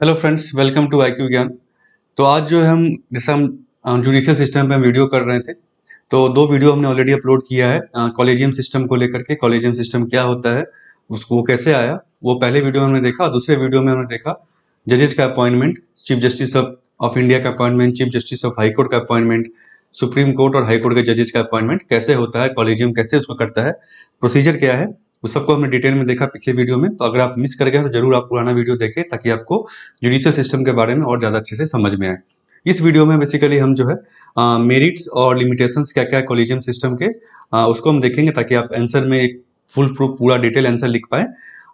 Hello friends, welcome to IQ Gyan. तो आज जो है हम जुडिशियल सिस्टम पे हम वीडियो कर रहे थे। तो दो वीडियो हमने ऑलरेडी अपलोड किया है कॉलेजियम सिस्टम को लेकर के। कॉलेजियम सिस्टम क्या होता है, उसको वो कैसे आया, वो पहले वीडियो में हमने देखा। और दूसरे वीडियो में हमने देखा जजेस का appointment, chief justice of India का appointment, chief justice of high court का अपॉइंटमेंट, सुप्रीम कोर्ट और हाई कोर्ट के जजेस का अपॉइंटमेंट कैसे होता है, कॉलेजियम कैसे उसको करता है, प्रोसीजर क्या है, उस सबको हमने डिटेल में देखा पिछले वीडियो में। तो अगर आप मिस कर गए तो जरूर आप पुराना वीडियो देखें ताकि आपको जुडिशियल सिस्टम के बारे में और ज़्यादा अच्छे से समझ में आए। इस वीडियो में बेसिकली हम जो है मेरिट्स और लिमिटेशंस क्या क्या है कॉलेजियम सिस्टम के, उसको हम देखेंगे ताकि आप आंसर में एक फुल प्रूफ पूरा डिटेल आंसर लिख पाए।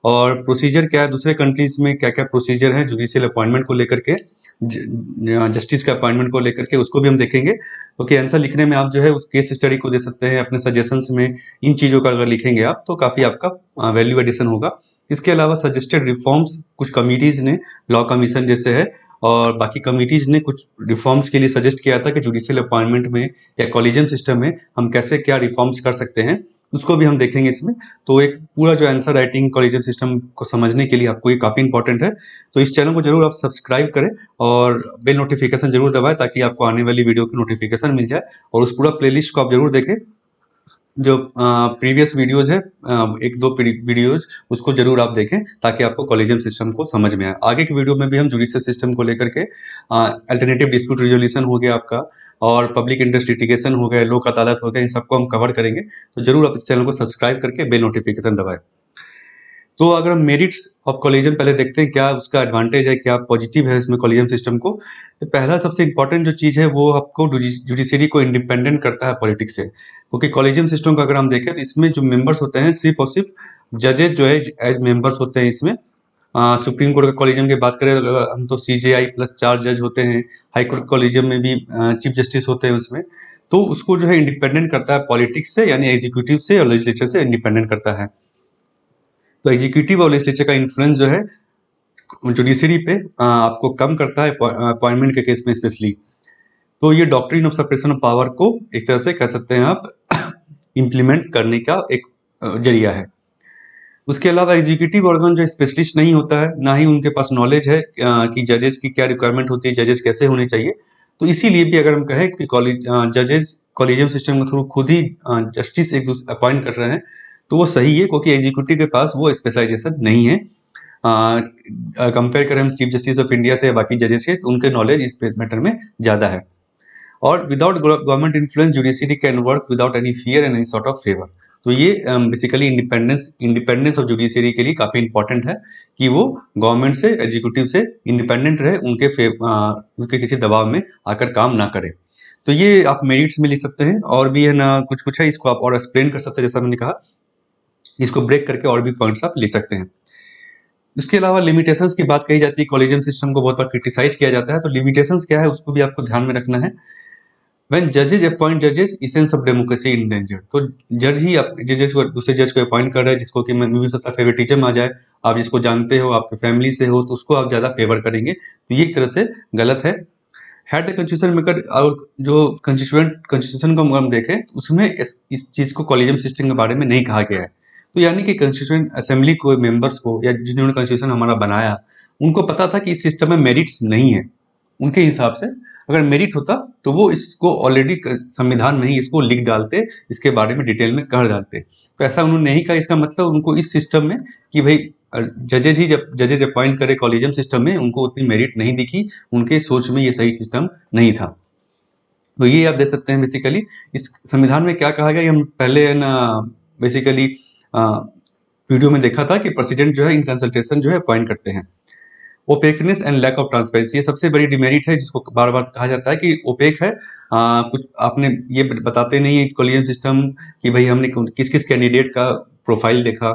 और प्रोसीजर क्या है, दूसरे कंट्रीज में क्या क्या प्रोसीजर है जुडिशियल अपॉइंटमेंट को लेकर के, जस्टिस के अपॉइंटमेंट को लेकर के, उसको भी हम देखेंगे। क्योंकि आंसर लिखने में आप जो है उस केस स्टडी को दे सकते हैं अपने सजेशंस में। इन चीज़ों का अगर लिखेंगे आप तो काफ़ी आपका वैल्यू एडिशन होगा। इसके अलावा सजेस्टेड रिफॉर्म्स कुछ कमिटीज़ ने, लॉ कमीशन जैसे है और बाकी कमिटीज़ ने कुछ रिफॉर्म्स के लिए सजेस्ट किया था कि जुडिशियल अपॉइंटमेंट में या कॉलेजियम सिस्टम में हम कैसे क्या रिफॉर्म्स कर सकते हैं, उसको भी हम देखेंगे इसमें। तो एक पूरा जो आंसर राइटिंग कॉलेजियम सिस्टम को समझने के लिए आपको ये काफ़ी इंपॉर्टेंट है। तो इस चैनल को जरूर आप सब्सक्राइब करें और बेल नोटिफिकेशन जरूर दबाएं ताकि आपको आने वाली वीडियो की नोटिफिकेशन मिल जाए। और उस पूरा प्लेलिस्ट को आप जरूर देखें, जो प्रीवियस वीडियोज है, एक दो वीडियोज, उसको जरूर आप देखें ताकि आपको कॉलेजियम सिस्टम को समझ में आए। आगे की वीडियो में भी हम जुडिशियल सिस्टम को लेकर के अल्टरनेटिव डिस्प्यूट रिजोल्यूशन हो गया आपका, और पब्लिक इंटरेस्ट लिटिगेशन हो गया, लोक अदालत हो गया, इन सबको हम कवर करेंगे। तो जरूर आप इस चैनल को सब्सक्राइब करके बेल नोटिफिकेशन दबाएं। तो अगर हम मेरिट्स ऑफ कॉलेजियम पहले देखते हैं, क्या उसका एडवांटेज है, क्या पॉजिटिव है इसमें कॉलेजियम सिस्टम को। तो पहला सबसे इंपॉर्टेंट जो चीज़ है वो आपको जुडिशरी को इंडिपेंडेंट करता है पॉलिटिक्स से। क्योंकि कॉलेजियम सिस्टम का अगर हम देखें तो इसमें जो मेंबर्स होते हैं सिर्फ और सिर्फ जजेस जो है एज मेंबर्स होते हैं इसमें। सुप्रीम कोर्ट का कॉलेजियम की बात करें तो हम तो CJI प्लस 4 जज होते हैं। हाई कोर्ट कॉलेजियम में भी चीफ जस्टिस होते हैं उसमें। तो उसको जो है इंडिपेंडेंट करता है पॉलिटिक्स से, यानी एग्जीक्यूटिव से और लेजिस्लेचर से इंडिपेंडेंट करता है। तो एग्जीक्यूटिव और लेजिस्लेचर का इन्फ्लुएंस जो है जुडिशरी पे आपको कम करता है अपॉइंटमेंट के केस में स्पेशली। तो ये doctrine of separation of power को एक तरह से कह सकते हैं आप इम्प्लीमेंट करने का एक जरिया है। उसके अलावा एग्जीक्यूटिव ऑर्गन जो स्पेशलिस्ट नहीं होता है, ना ही उनके पास नॉलेज है कि जजेस की क्या रिक्वायरमेंट होती है, जजेस कैसे होने चाहिए। तो इसीलिए भी अगर हम कहें कि जजेस कॉलेजियम सिस्टम के थ्रू खुद ही जस्टिस एक दूसरे अपॉइंट कर रहे हैं, तो वो सही है क्योंकि एग्जीक्यूटिव के पास वो स्पेशलाइजेशन नहीं है। कंपेयर करें हम चीफ जस्टिस ऑफ इंडिया से या बाकी जजेस से, तो उनके नॉलेज इस मैटर में ज़्यादा है। और without government influence judiciary can work without any fear and any sort of favour. तो ये बेसिकली इंडिपेंडेंस ऑफ जुडिशरी के लिए काफ़ी इंपॉर्टेंट है कि वो गवर्नमेंट से, एग्जीक्यूटिव से इंडिपेंडेंट रहे, उनके किसी दबाव में आकर काम ना करे। तो ये आप मेरिट्स में लिख सकते हैं। और भी है ना, कुछ कुछ है, इसको आप और एक्सप्लेन कर सकते हैं जैसा मैंने कहा। इसको ब्रेक करके और भी पॉइंट्स आप लिख सकते हैं। इसके अलावा लिमिटेशंस की बात कही जाती है, कॉलेजियम सिस्टम को बहुत बार क्रिटिसाइज किया जाता है। तो लिमिटेशंस क्या है उसको भी आपको ध्यान में रखना है। व्हेन जजेस अपॉइंट जजेस, इसेंस ऑफ डेमोक्रेसी इंडेंजर्ड। तो जज ही जजेस को, दूसरे जज को अपॉइंट कर रहे हैं जिसको कि मैं भी सकता फेवरेटिज्म आ जाए। आप जिसको जानते हो, आपके फैमिली से हो, तो उसको आप ज्यादा फेवर करेंगे, तो ये एक तरह से गलत है। हैड द कॉन्स्टिट्यूशन मेकर, और जो कॉन्स्टिट्यूशन को हम देखें तो उसमें इस चीज को कॉलेजियम सिस्टम के बारे में नहीं कहा गया है। तो यानी कि कॉन्स्टिट्यूशन असेंबली को, मेंबर्स को, या जिन्होंने कॉन्स्टिट्यूशन हमारा बनाया, उनको पता था कि इस सिस्टम में मेरिट्स नहीं है। उनके हिसाब से अगर मेरिट होता तो वो इसको ऑलरेडी संविधान में ही इसको लिख डालते, इसके बारे में डिटेल में कह डालते। तो ऐसा उन्होंने नहीं कहा। इसका मतलब उनको इस सिस्टम में कि भाई जजेज अपॉइंट करे कॉलेजियम सिस्टम में, उनको उतनी मेरिट नहीं दिखी, उनके सोच में ये सही सिस्टम नहीं था। तो ये आप देख सकते हैं बेसिकली इस संविधान में क्या कहा गया। हम पहले है ना बेसिकली वीडियो में देखा था कि प्रेसिडेंट जो है इन कंसल्टेशन जो है अपॉइंट करते हैं। Opaqueness and lack of transparency, ये सबसे बड़ी डिमेरिट है जिसको बार बार कहा जाता है कि ओपेक है। कुछ आपने ये बताते नहीं है कॉलेजियम सिस्टम कि भाई हमने किस किस कैंडिडेट का प्रोफाइल देखा,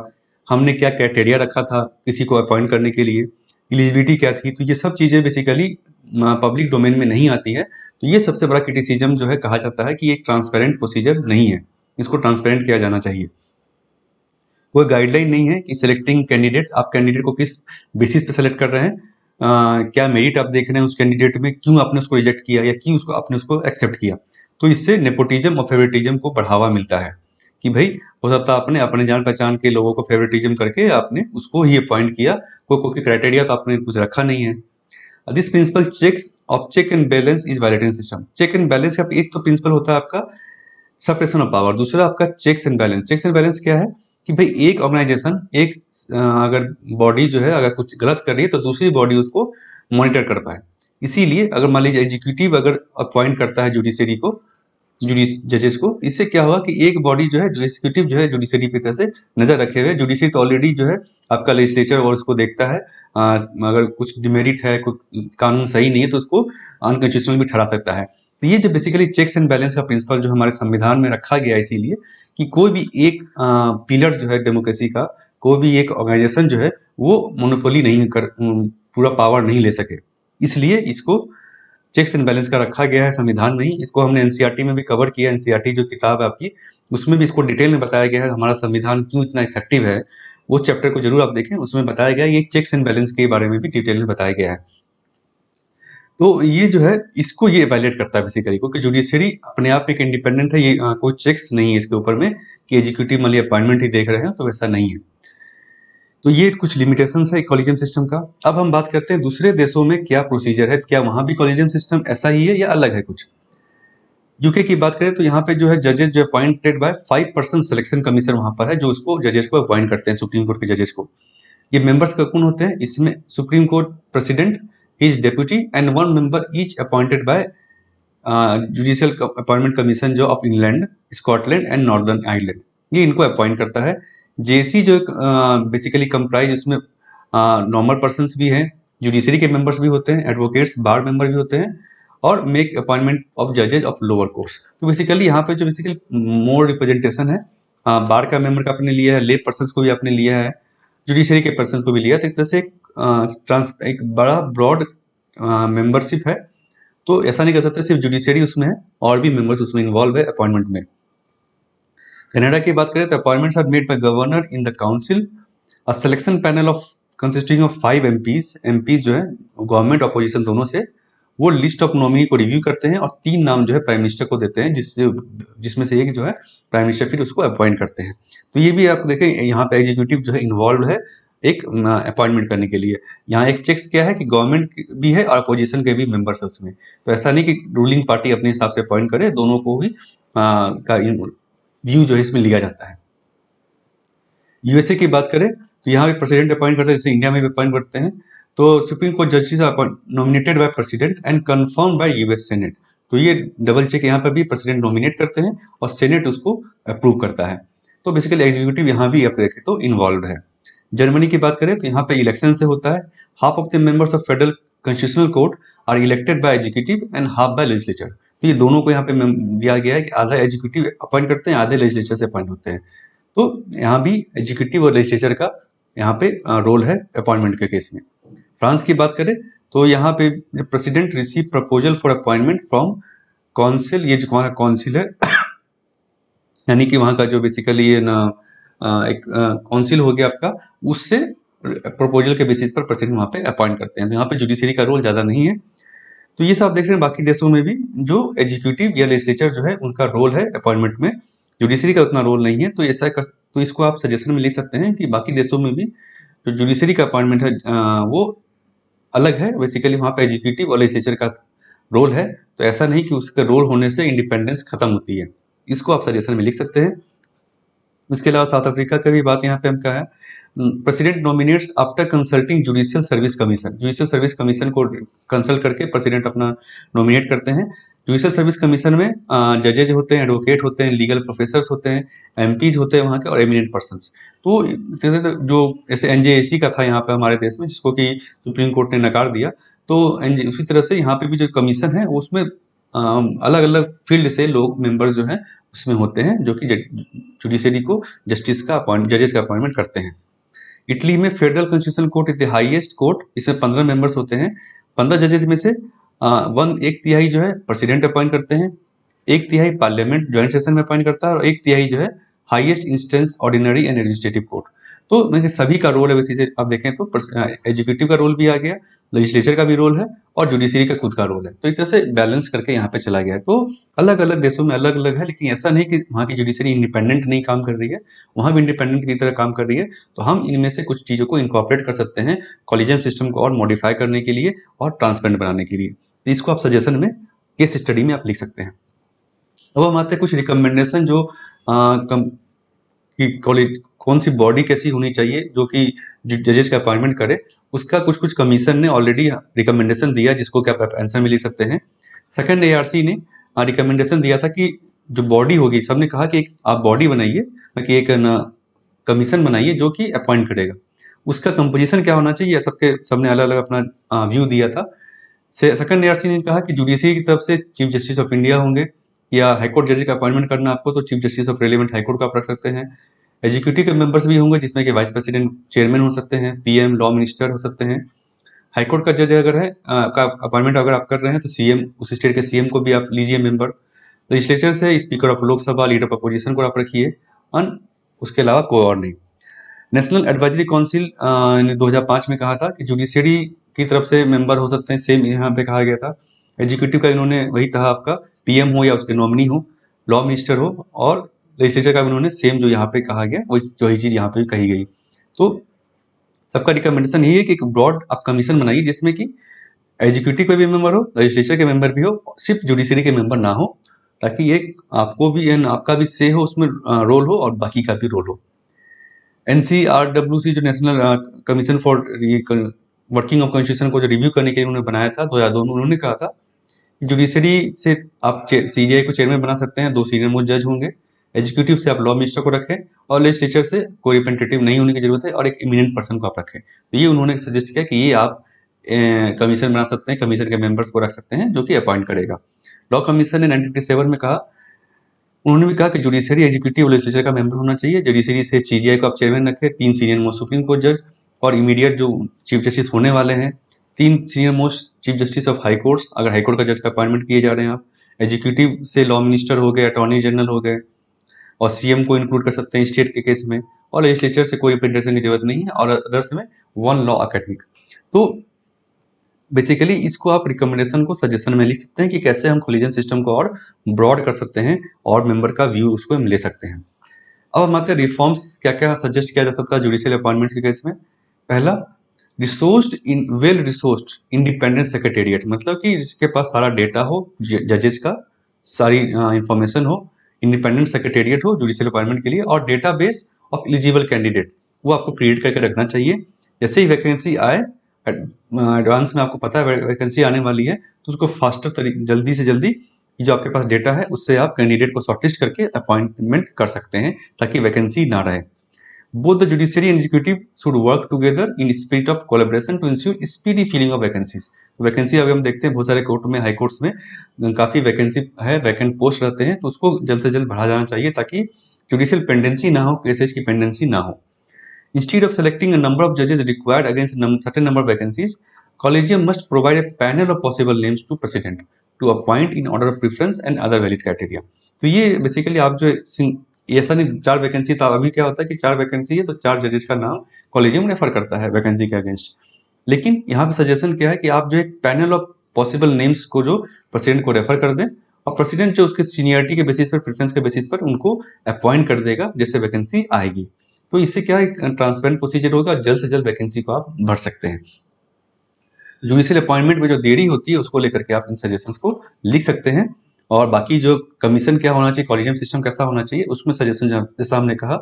हमने क्या क्राइटेरिया रखा था किसी को अपॉइंट करने के लिए, एलिजिबिलिटी क्या थी। तो ये सब चीज़ें बेसिकली पब्लिक डोमेन में नहीं आती है। तो ये सबसे बड़ा क्रिटिसिज्म जो है, कहा जाता है कि एक ट्रांसपेरेंट प्रोसीजर नहीं है, इसको ट्रांसपेरेंट किया जाना चाहिए। कोई गाइडलाइन नहीं है कि सिलेक्टिंग कैंडिडेट, आप कैंडिडेट को किस बेसिस पे सेलेक्ट कर रहे हैं, क्या मेरिट आप देख रहे हैं उस कैंडिडेट में, क्यों आपने उसको रिजेक्ट किया या क्यों आपने उसको एक्सेप्ट किया। तो इससे नेपोटिज्म और फेवरेटिज्म को बढ़ावा मिलता है कि भाई हो सकता है आपने अपने जान पहचान के लोगों को फेवरेटिज्म करके आपने उसको ही अपॉइंट किया, कोई क्राइटेरिया तो आपने कुछ रखा नहीं है। This principle checks of check and balance is violating system. Check and balance का एक तो प्रिंसिपल होता है आपका सेपरेशन ऑफ पावर, दूसरा आपका checks and balance. Checks and balance क्या है कि भाई एक ऑर्गेनाइजेशन, एक अगर बॉडी जो है अगर कुछ गलत कर रही है तो दूसरी बॉडी उसको मॉनिटर कर पाए। इसीलिए अगर मान लीजिए एग्जीक्यूटिव अगर अपॉइंट करता है जुडिशरी को, जजेस को, इससे क्या होगा कि एक बॉडी जो है, जो एग्जीक्यूटिव जो है जुडिशरी पे तरह से नजर रखे हुए, जुडिशरी तो ऑलरेडी जो है आपका लेजिस्लेचर और उसको देखता है, अगर कुछ डिमेरिट है, कुछ कानून सही नहीं है तो उसको अनकॉन्स्टिट्यूशनल भी ठहरा सकता है। तो ये जो बेसिकली चेक्स एंड बैलेंस का प्रिंसिपल जो हमारे संविधान में रखा गया है, इसीलिए कि कोई भी एक पिलर जो है डेमोक्रेसी का, कोई भी एक ऑर्गेनाइजेशन जो है वो मोनोपोली नहीं कर, पूरा पावर नहीं ले सके, इसलिए इसको चेक्स एंड बैलेंस का रखा गया है संविधान में ही। इसको हमने एनसीईआरटी में भी कवर किया। एनसीईआरटी जो किताब है आपकी, उसमें भी इसको डिटेल में बताया गया है हमारा संविधान क्यों इतना इफेक्टिव है। वो चैप्टर को जरूर आप देखें, उसमें बताया गया है, ये चेक्स एंड बैलेंस के बारे में भी डिटेल में बताया गया है। तो ये जो है इसको ये इवैल्यूएट करता है बेसिकली, क्योंकि जुडिशरी अपने आप में एक इंडिपेंडेंट है, ये कोई चेक्स नहीं है इसके ऊपर में कि एग्जीक्यूटिव मान अपॉइंटमेंट ही देख रहे हैं, तो वैसा नहीं है। तो ये कुछ लिमिटेशंस है कॉलेजियम सिस्टम का। अब हम बात करते हैं दूसरे देशों में क्या प्रोसीजर है, क्या वहां भी कॉलेजियम सिस्टम ऐसा ही है या अलग है कुछ। यूके की बात करें तो यहाँ पे जो है जजेस जो अपॉइंटेड बाय 5% सिलेक्शन कमीशन वहां पर है, जो उसको जजेस को अपॉइंट करते हैं, सुप्रीम कोर्ट के जजेस को। ये मेंबर्स कौन होते हैं, इसमें supreme court president, his deputy and 1 member each appointed by judicial appointment commission जो of England, Scotland and Northern Ireland, ये इनको अपॉइंट करता है। जेसी जो बेसिकली कंप्राइज, उसमें नॉर्मल पर्सन्स भी हैं, जुडिशरी के मेंबर्स भी होते हैं, एडवोकेट्स, बार मेंबर भी होते हैं, और मेक अपॉइंटमेंट ऑफ जजेस ऑफ लोअर कोर्ट्स। तो बेसिकली यहाँ पे जो बेसिकली मोर रिप्रेजेंटेशन है, बार का मेंबर का आपने लिया है, ले पर्सन्स को भी आपने लिया है, जुडिशरी के पर्सन को भी लिया, तो एक तरह से एक बड़ा ब्रॉड मेंबरशिप है। तो ऐसा नहीं कर सकते सिर्फ जुडिशरी उसमें है, और भी मेंबर्स उसमें इन्वॉल्व है अपॉइंटमेंट में। कनाडा की बात करें तो appointments are made by governor in the council, a selection panel of consisting of 5 MPs. MPs जो है गवर्नमेंट ऑपोजिशन दोनों से, वो लिस्ट ऑफ नॉमिनी को रिव्यू करते हैं और 3 नाम जो है प्राइम मिनिस्टर को देते हैं, जिसमें से एक जो है प्राइम मिनिस्टर फिर उसको अपॉइंट करते हैं। तो ये भी आप देखें यहाँ पे एग्जीक्यूटिव जो है इन्वॉल्व है एक अपॉइंटमेंट करने के लिए। यहाँ एक चेक्स क्या है कि गवर्नमेंट भी है और अपोजिशन के भी मेंबर्स है उसमें, तो ऐसा नहीं कि रूलिंग पार्टी अपने हिसाब से अपॉइंट करे, दोनों को ही का व्यू जो है इसमें लिया जाता है। यूएसए की बात करें तो यहाँ भी प्रेसिडेंट अपॉइंट करते हैं, जैसे इंडिया में भी अपॉइंट करते हैं। तो सुप्रीम कोर्ट जजेस are nominated by president and confirm by US senate. तो ये डबल चेक यहाँ पर भी प्रेसिडेंट नॉमिनेट करते हैं और सेनेट उसको अप्रूव करता है। तो बेसिकली एग्जीक्यूटिव यहाँ भी आप देखें तो इन्वॉल्व है। जर्मनी की बात करें तो यहाँ पे इलेक्शन से होता है। Half of the members of federal constitutional court are elected by executive and half by legislature. तो ये दोनों को यहाँ पे दिया गया है कि आधा एग्जीक्यूटिव अपॉइंट करते हैं, आधे लेजिस्लेचर से अपॉइंट होते हैं। तो यहाँ भी एग्जीक्यूटिव और लेजिस्लेचर का यहाँ पे रोल है अपॉइंटमेंट के केस में। फ्रांस की बात करें तो यहाँ पे president receive proposal for appointment from council, ये जो वहाँ का काउंसिल है यानी कि वहाँ का जो बेसिकली ये ना एक काउंसिल हो गया आपका, उससे प्रपोजल के बेसिस पर प्रेसिडेंट वहाँ पे अपॉइंट करते हैं। तो यहाँ पे जुडिशरी का रोल ज़्यादा नहीं है। तो ये सब देख रहे हैं बाकी देशों में भी जो एग्जीक्यूटिव या लेजिस्लेचर जो है उनका रोल है अपॉइंटमेंट में, जुडिशरी का उतना रोल नहीं है। तो ऐसा तो इसको आप सजेशन में लिख सकते हैं कि बाकी देशों में भी जो जुडिशरी का अपॉइंटमेंट है वो अलग है, बेसिकली वहाँ पे एग्जीक्यूटिव और लेजिस्लेचर का रोल है। तो ऐसा नहीं कि उसका रोल होने से इंडिपेंडेंस खत्म होती है, इसको आप सजेशन में लिख सकते हैं। उसके अलावा साउथ अफ्रीका का भी बात यहाँ पे हम कहा है, president nominates after consulting judicial service commission. Judicial service commission को कंसल्ट करके प्रेसिडेंट अपना नॉमिनेट करते हैं। जुडिशियल सर्विस कमीशन में जजेज होते हैं, एडवोकेट होते हैं, लीगल प्रोफेसर्स होते हैं, एमपीज होते हैं वहाँ के, और एमिनेंट पर्सन्स। तो जो ऐसे एनजेएसी का था यहाँ पे हमारे देश में, जिसको कि सुप्रीम कोर्ट ने नकार दिया, तो उसी तरह से यहाँ पे भी जो कमीशन है उसमें अलग अलग फील्ड से लोग मेंबर्स जो हैं उसमें होते हैं, जो कि जुडिशरी को जजेस का अपॉइंटमेंट करते हैं। इटली में federal constitutional court is the highest court, इसमें 15 मेंबर्स होते हैं। 15 जजेस में से एक तिहाई जो है प्रेसिडेंट अपॉइंट करते हैं, एक तिहाई पार्लियामेंट ज्वाइंट सेशन में अपॉइंट करता है, और एक तिहाई जो है highest instance ordinary and administrative court. तो मैं सभी का रोल है, वैसे आप देखें तो एग्जीक्यूटिव का रोल भी आ गया, लेजिस्लेचर का भी रोल है, और जुडिशरी का खुद का रोल है। तो एक तरह से बैलेंस करके यहाँ पे चला गया है। तो अलग अलग देशों में अलग अलग है, लेकिन ऐसा नहीं कि वहाँ की जुडिशरी इंडिपेंडेंट नहीं काम कर रही है, वहाँ भी इंडिपेंडेंट की तरह काम कर रही है। तो हम इनमें से कुछ चीज़ों को इनकॉर्पोरेट कर सकते हैं कॉलेजियम सिस्टम को और मॉडिफाई करने के लिए और ट्रांसपेरेंट बनाने के लिए। तो इसको आप सजेशन में केस स्टडी में आप लिख सकते हैं। अब हम आते हैं कुछ रिकमेंडेशन जो कि कॉलेज कौन सी बॉडी कैसी होनी चाहिए जो कि जजेस का अपॉइंटमेंट करे, उसका कुछ कुछ कमीशन ने ऑलरेडी रिकमेंडेशन दिया, जिसको कि आप आंसर में लिख सकते हैं। सेकंड, एआरसी ने रिकमेंडेशन दिया था कि जो बॉडी होगी, सबने कहा कि एक आप बॉडी बनाइए, कि एक कमीशन बनाइए जो कि अपॉइंट करेगा। उसका कंपोजिशन क्या होना चाहिए, सबने अलग अलग अपना व्यू दिया था। सेकंड एआरसी ने कहा कि जुडिशरी की तरफ से चीफ जस्टिस ऑफ इंडिया होंगे, या हाईकोर्ट जज का अपॉइंटमेंट करना आपको तो chief justice of relevant high court का आप रख सकते हैं। एग्जीक्यूटिव के मेंबर्स भी होंगे, जिसमें कि वाइस प्रेसिडेंट चेयरमैन हो सकते हैं, पीएम लॉ मिनिस्टर हो सकते हैं। हाईकोर्ट का जज अगर है का अपॉइंटमेंट अगर आप कर रहे हैं तो सीएम, उस स्टेट के सीएम को भी आप लीजिए मेंबर। लेजिस्लेचर से speaker of Lok Sabha, leader of opposition को आप रखिए, और उसके अलावा कोई और नहीं। नेशनल एडवाइजरी काउंसिल ने 2005 में कहा था कि जुडिशरी की तरफ से मेंबर हो सकते हैं, सेम यहाँ पे कहा गया था। एग्जीक्यूटिव का इन्होंने वही कहा, आपका पीएम हो या उसके नॉमिनी हो, लॉ मिनिस्टर हो, और लेजिस्लेचर का उन्होंने सेम जो यहाँ पे कहा गया वही चीज यहाँ पे कही गई। तो सबका रिकमेंडेशन यही है कि एक ब्रॉड आप कमीशन बनाइए जिसमें कि एग्जीक्यूटिव के भी मेंबर हो, लेजिस्लेचर के मेंबर भी हो, सिर्फ जुडिशरी के मेंबर ना हो, ताकि एक आपको भी आपका भी से हो उसमें रोल हो और बाकी का भी रोल हो। NCRWC जो national commission for working of constitution को जो रिव्यू करने के लिए उन्होंने बनाया था 2002 में, उन्होंने कहा था जुडिशरी से आप सीजीआई को चेयरमैन बना सकते हैं, 2 सीनियर मोस्ट जज होंगे। एग्जीक्यूटिव से आप लॉ मिनिस्टर को रखें, और लेजिस्लेचर से कोई रिप्रेजेंटेटिव नहीं होने की जरूरत है, और एक इमिनेंट पर्सन को आप रखें। तो ये उन्होंने सजेस्ट किया कि ये आप कमीशन बना सकते हैं, कमीशन के मेंबर्स को रख सकते हैं जो कि अपॉइंट करेगा। लॉ कमीशन ने 1957 में कहा, उन्होंने भी कहा कि जुडिशरी एग्जीक्यूटिव और लेजिस्लेचर का मेंबर होना चाहिए। जुडिशरी से सीजीआई को आप चेयरमैन रखें, 3 सीनियर मोस्ट सुप्रीम कोर्ट जज, और इमीडिएट जो चीफ जस्टिस होने वाले हैं 3 senior most chief justice of high courts, अगर हाई कोर्ट का जज का अपॉइंटमेंट किए जा रहे हैं आप। एग्जीक्यूटिव से लॉ मिनिस्टर हो गए, अटॉर्नी जनरल हो गए, और सीएम को इंक्लूड कर सकते हैं स्टेट के केस में, और लेजिस्लेचर से कोई रिप्रेजेंटेशन की जरूरत नहीं है, और अदर्स में 1 लॉ अकेडमिक। तो बेसिकली इसको आप रिकमेंडेशन को सजेशन में लिख सकते हैं कि कैसे हम कॉलेजियम सिस्टम को और ब्रॉड कर सकते हैं, और मेंबर का व्यू उसको हम ले सकते हैं। अब हम आते हैं रिफॉर्म्स क्या क्या सजेस्ट किया जा सकता है जुडिशियल अपॉइंटमेंट के केस में। पहला, वेल रिसोर्स्ड इंडिपेंडेंट सेक्रेटेरिएट, मतलब कि जिसके पास सारा डेटा हो, जजेस का सारी इंफॉर्मेशन हो, इंडिपेंडेंट सेक्रेटेरिएट हो जुडिशियल अपॉइंटमेंट के लिए, और डेटाबेस ऑफ एलिजिबल कैंडिडेट वो आपको क्रिएट करके रखना चाहिए। जैसे ही वैकेंसी आए, एडवांस में आपको पता है वैकेंसी आने वाली है, तो उसको फास्टर तरीके, जल्दी से जल्दी जो आपके पास डेटा है उससे आप कैंडिडेट को शॉर्टलिस्ट करके अपॉइंटमेंट कर सकते हैं, ताकि वैकेंसी ना रहे। Both the judiciary and executive should work together in spirit of collaboration to ensure speedy filling of vacancies. Vacancy अभी हम देखते हैं बहुत सारे कोर्ट में, हाई कोर्ट्स में काफी वैकेंसी है, वैकेंट पोस्ट रहते हैं, तो उसको जल्द से जल्द बढ़ा जाना चाहिए ताकि जुडिशियल पेंडेंसी ना हो, केसेज की पेंडेंसी ना हो। Instead of selecting a number of judges required against a certain number of vacancies, Collegium must provide a panel of possible names to President to appoint in order of preference and other valid criteria. तो ये basically आप जो ऐसा नहीं 4 vacancy था, अभी क्या होता है कि 4 वैकेंसी है तो 4 जजेस का नाम कॉलेजियम रेफर करता है वैकेंसी के अगेंस्ट। लेकिन यहाँ पे सजेशन क्या है कि आप जो एक पैनल ऑफ पॉसिबल नेम्स को जो प्रेसिडेंट को रेफर कर दें, और प्रेसिडेंट जो उसके सीनियरिटी के बेसिस पर, प्रेफरेंस के बेसिस पर उनको अपॉइंट कर देगा जैसे वैकेंसी आएगी। तो इससे क्या है, ट्रांसपेरेंट प्रोसीजर होगा, जल्द से जल्द वैकेंसी को आप भर सकते हैं। जुडिशियल अपॉइंटमेंट में जो देरी होती है उसको लेकर के आप इन सजेशंस को लिख सकते हैं, और बाकी जो कमीशन क्या होना चाहिए, कॉलेजियम सिस्टम कैसा होना चाहिए, उसमें सजेशन जैसा हमने कहा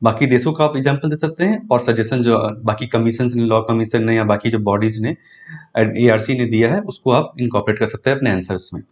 बाकी देशों का आप एग्जाम्पल दे सकते हैं, और सजेशन जो बाकी कमीशन ने, लॉ कमीशन ने या बाकी जो बॉडीज ने, एआरसी ने दिया है, उसको आप इनकॉर्पोरेट कर सकते हैं अपने आंसर्स में।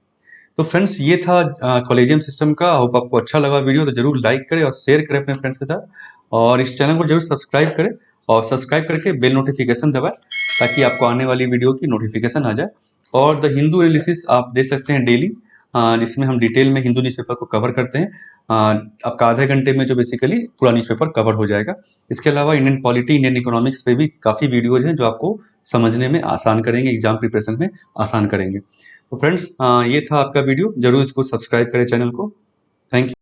तो फ्रेंड्स ये था कॉलेजियम सिस्टम का। होप आपको अच्छा लगा वीडियो, तो जरूर लाइक करें और शेयर करें अपने फ्रेंड्स के साथ, और इस चैनल को जरूर सब्सक्राइब करें, और सब्सक्राइब करके बेल नोटिफिकेशन दबाएं ताकि आपको आने वाली वीडियो की नोटिफिकेशन आ जाए। और द हिंदू एनालिसिस आप देख सकते हैं डेली, जिसमें हम डिटेल में हिंदू न्यूज़पेपर को कवर करते हैं। आपका आधे घंटे में जो बेसिकली पूरा न्यूज़पेपर कवर हो जाएगा। इसके अलावा इंडियन पॉलिटी, इंडियन इकोनॉमिक्स पे भी काफ़ी वीडियोज हैं जो आपको समझने में आसान करेंगे, एग्जाम प्रिपरेशन में आसान करेंगे। तो फ्रेंड्स ये था आपका वीडियो, जरूर इसको सब्सक्राइब करें चैनल को। Thank you.